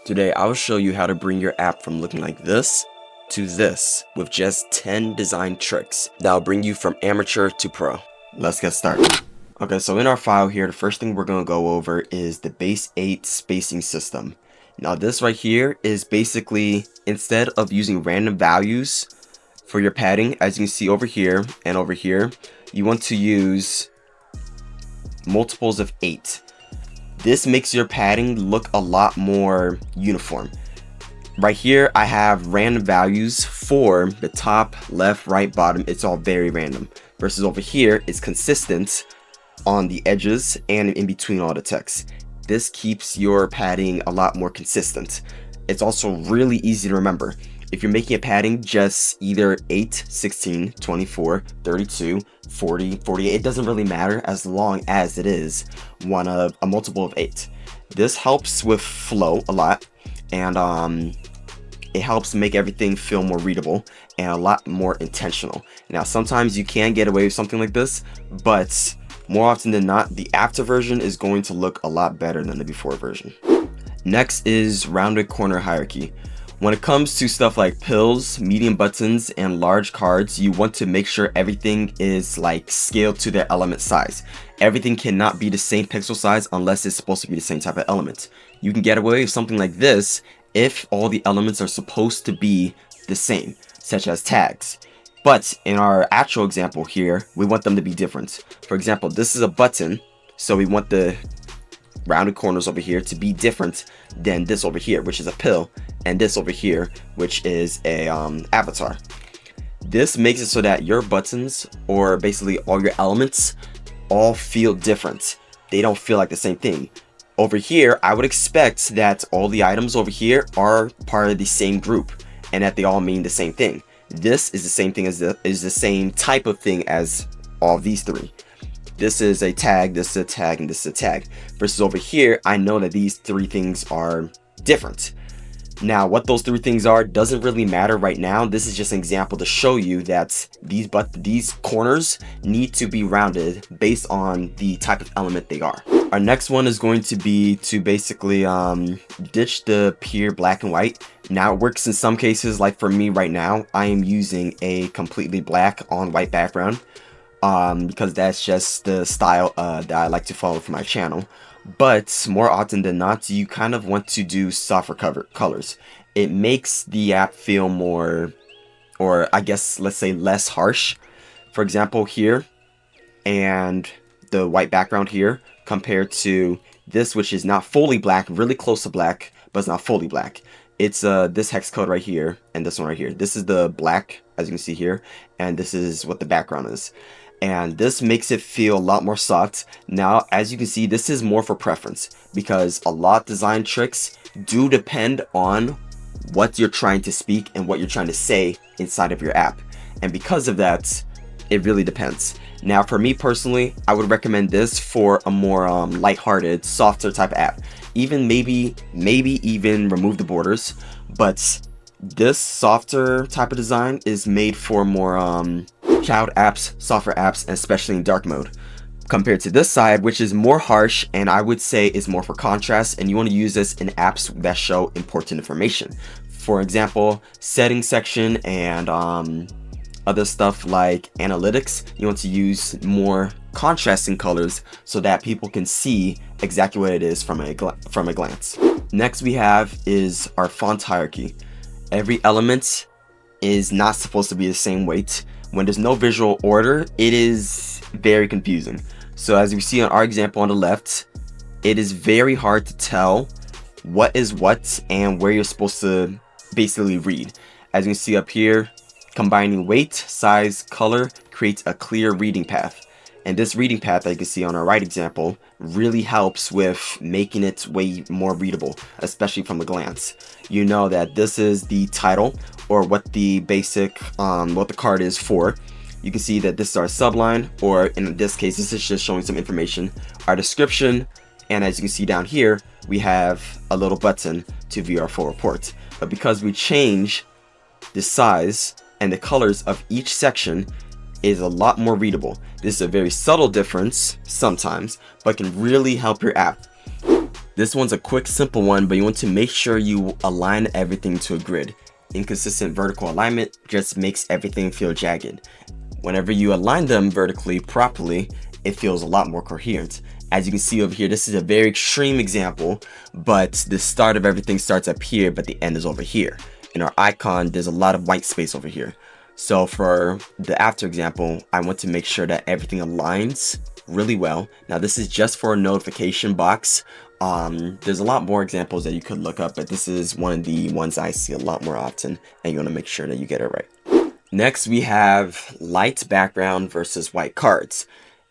Today I will show you how to bring your app from looking like this to this with just 10 design tricks that will bring you from amateur to pro. Let's get started. Okay, so in our file here, the first thing we're going to go over is the base 8 spacing system. Now this right here is basically, instead of using random values for your padding, as you can see over here and over here, you want to use multiples of 8. This makes your padding look a lot more uniform. Right here, I have random values for the top, left, right, bottom. It's all very random. Versus over here, it's consistent on the edges and in between all the text. This keeps your padding a lot more consistent. It's also really easy to remember. If you're making a padding, just either 8, 16, 24, 32, 40, 48, it doesn't really matter as long as it is a multiple of 8. This helps with flow a lot, and it helps make everything feel more readable and a lot more intentional. Now, sometimes you can get away with something like this, but more often than not, the after version is going to look a lot better than the before version. Next is rounded corner hierarchy. When it comes to stuff like pills, medium buttons, and large cards, you want to make sure everything is like scaled to their element size. Everything cannot be the same pixel size unless it's supposed to be the same type of element. You can get away with something like this if all the elements are supposed to be the same, such as tags. But in our actual example here, we want them to be different. For example, this is a button, so we want the rounded corners over here to be different than this over here, which is a pill, and this over here, which is a avatar. This makes it so that your buttons, or basically all your elements, all feel different. They don't feel like the same thing. Over here, I would expect that all the items over here are part of the same group and that they all mean the same thing. This is the same thing as the same type of thing as all of these three. This is a tag, this is a tag, and this is a tag. Versus over here, I know that these three things are different. Now, what those three things are doesn't really matter right now. This is just an example to show you that these corners need to be rounded based on the type of element they are. Our next one is going to be to basically ditch the pure black and white. Now, it works in some cases, like for me right now, I am using a completely black on white background. Because that's just the style that I like to follow for my channel. But more often than not, you kind of want to do softer colors. It makes the app feel more, or I guess let's say less harsh. For example, here and the white background here compared to this, which is not fully black, really close to black, but it's not fully black. It's this hex code right here and this one right here. This is the black, as you can see here, and this is what the background is. And this makes it feel a lot more soft. Now, as you can see, this is more for preference because a lot of design tricks do depend on what you're trying to speak and what you're trying to say inside of your app. And because of that, it really depends. Now, for me personally, I would recommend this for a more lighthearted, softer type of app. Even maybe even remove the borders. But this softer type of design is made for more child apps, software apps, and especially in dark mode. Compared to this side, which is more harsh and I would say is more for contrast, and you want to use this in apps that show important information. For example, settings section and other stuff like analytics, you want to use more contrasting colors so that people can see exactly what it is from a glance. Next we have is our font hierarchy. Every element is not supposed to be the same weight. When there's no visual order, it is very confusing. So as you see on our example on the left, it is very hard to tell what is what and where you're supposed to basically read. As you can see up here, combining weight, size, color creates a clear reading path. And this reading path that you can see on our right example really helps with making it way more readable, especially from a glance. You know that this is the title or what the basic, what the card is for. You can see that this is our subline, or in this case, this is just showing some information, our description, and as you can see down here, we have a little button to view our full report. But because we change the size and the colors of each section, is a lot more readable. This is a very subtle difference sometimes, but can really help your app. This one's a quick, simple one, but you want to make sure you align everything to a grid. Inconsistent vertical alignment just makes everything feel jagged. Whenever you align them vertically properly, it feels a lot more coherent. As you can see over here, this is a very extreme example, but the start of everything starts up here, but the end is over here. In our icon, there's a lot of white space over here. So for the after example, I want to make sure that everything aligns really well. Now this is just for a notification box. There's a lot more examples that you could look up, but this is one of the ones I see a lot more often, and you want to make sure that you get it right. Next, we have light background versus white cards.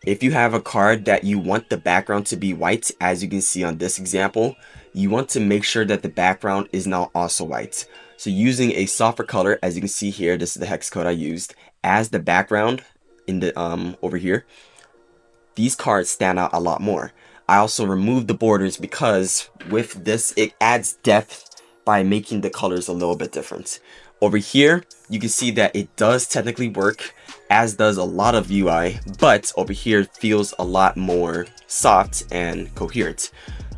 If you have a card that you want the background to be white, as you can see on this example, you want to make sure that the background is now also white. So using a softer color, as you can see here, this is the hex code I used, as the background in the over here, these cards stand out a lot more. I also removed the borders because with this, it adds depth by making the colors a little bit different. Over here, you can see that it does technically work, as does a lot of UI, but over here it feels a lot more soft and coherent.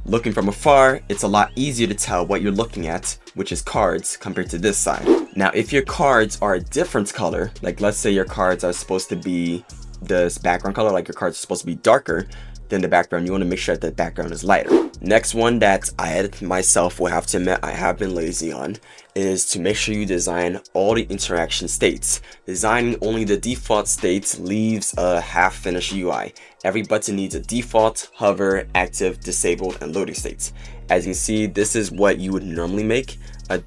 Looking from afar, it's a lot easier to tell what you're looking at, which is cards, compared to this side. Now, if your cards are a different color, like let's say your cards are supposed to be this background color, like your cards are supposed to be darker than the background, you want to make sure that the background is lighter. Next one that I myself will have to admit I have been lazy on is to make sure you design all the interaction states. Designing only the default states leaves a half-finished UI. Every button needs a default, hover, active, disabled, and loading states. As you can see, this is what you would normally make. I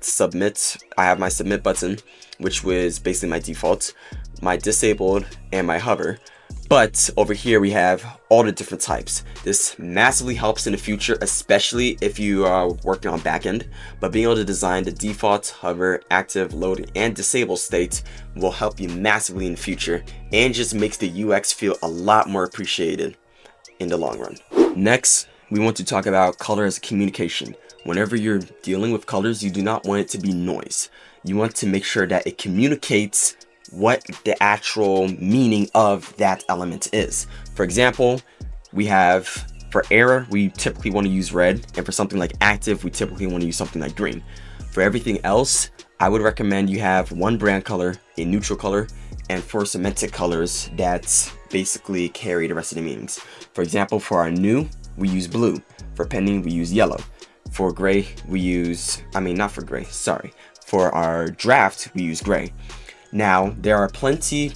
have my submit button, which was basically my default, my disabled, and my hover. But over here we have all the different types. This massively helps in the future, especially if you are working on backend. But being able to design the default, hover, active, load, and disable states will help you massively in the future, and just makes the UX feel a lot more appreciated in the long run. Next, we want to talk about color as communication. Whenever you're dealing with colors, you do not want it to be noise. You want to make sure that it communicates what the actual meaning of that element is. For example, we have for error, we typically want to use red, and for something like active, we typically want to use something like green. For everything else, I would recommend you have one brand color, a neutral color, and four semantic colors that basically carry the rest of the meanings. For example, for our new, we use blue. For pending, we use yellow. For gray, we use, for our draft, we use gray. Now, there are plenty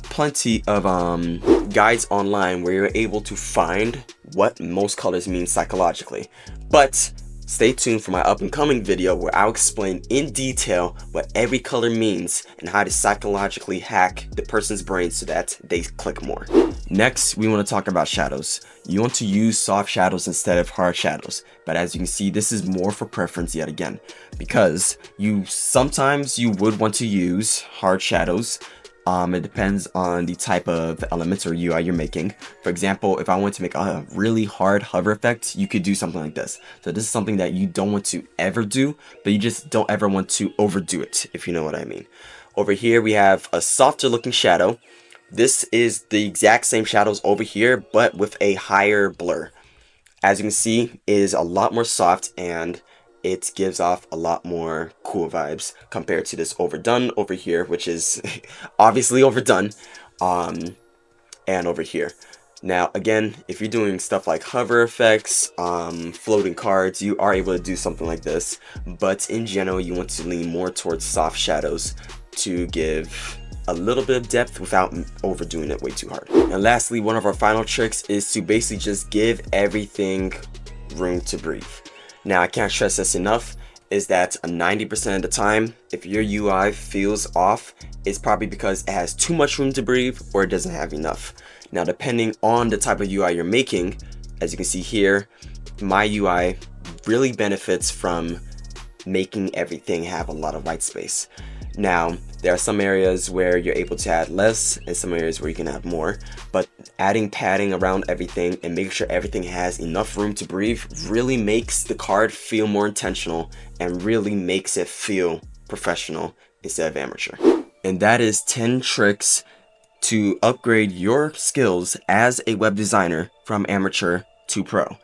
of guides online where you're able to find what most colors mean psychologically. But stay tuned for my up and coming video where I'll explain in detail what every color means and how to psychologically hack the person's brain so that they click more. Next, we want to talk about shadows. You want to use soft shadows instead of hard shadows. But as you can see, this is more for preference yet again, because sometimes you would want to use hard shadows. It depends on the type of elements or UI you're making. For example, if I want to make a really hard hover effect, you could do something like this. So this is something that you don't want to ever do, but you just don't ever want to overdo it, if you know what I mean. Over here, we have a softer looking shadow. This is the exact same shadows over here, but with a higher blur. As you can see, it is a lot more soft and it gives off a lot more cool vibes compared to this overdone over here, which is obviously overdone, and over here. Now, again, if you're doing stuff like hover effects, floating cards, you are able to do something like this. But in general, you want to lean more towards soft shadows to give a little bit of depth without overdoing it way too hard. And lastly, one of our final tricks is to basically just give everything room to breathe. Now, I can't stress this enough, is that 90% of the time, if your UI feels off, it's probably because it has too much room to breathe or it doesn't have enough. Now, depending on the type of UI you're making, as you can see here, my UI really benefits from making everything have a lot of white space. Now, there are some areas where you're able to add less and some areas where you can add more, but adding padding around everything and making sure everything has enough room to breathe really makes the card feel more intentional and really makes it feel professional instead of amateur. And that is 10 tricks to upgrade your skills as a web designer from amateur to pro.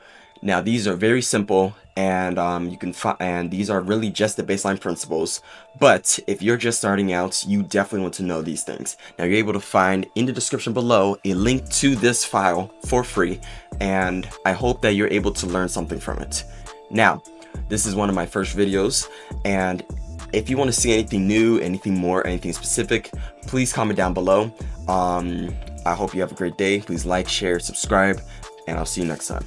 Now, these are very simple and you can find, and these are really just the baseline principles. But if you're just starting out, you definitely want to know these things. Now you're able to find in the description below a link to this file for free, and I hope that you're able to learn something from it. Now, this is one of my first videos, and if you want to see anything new, anything more, anything specific, please comment down below. I hope you have a great day. Please like, share, subscribe, and I'll see you next time.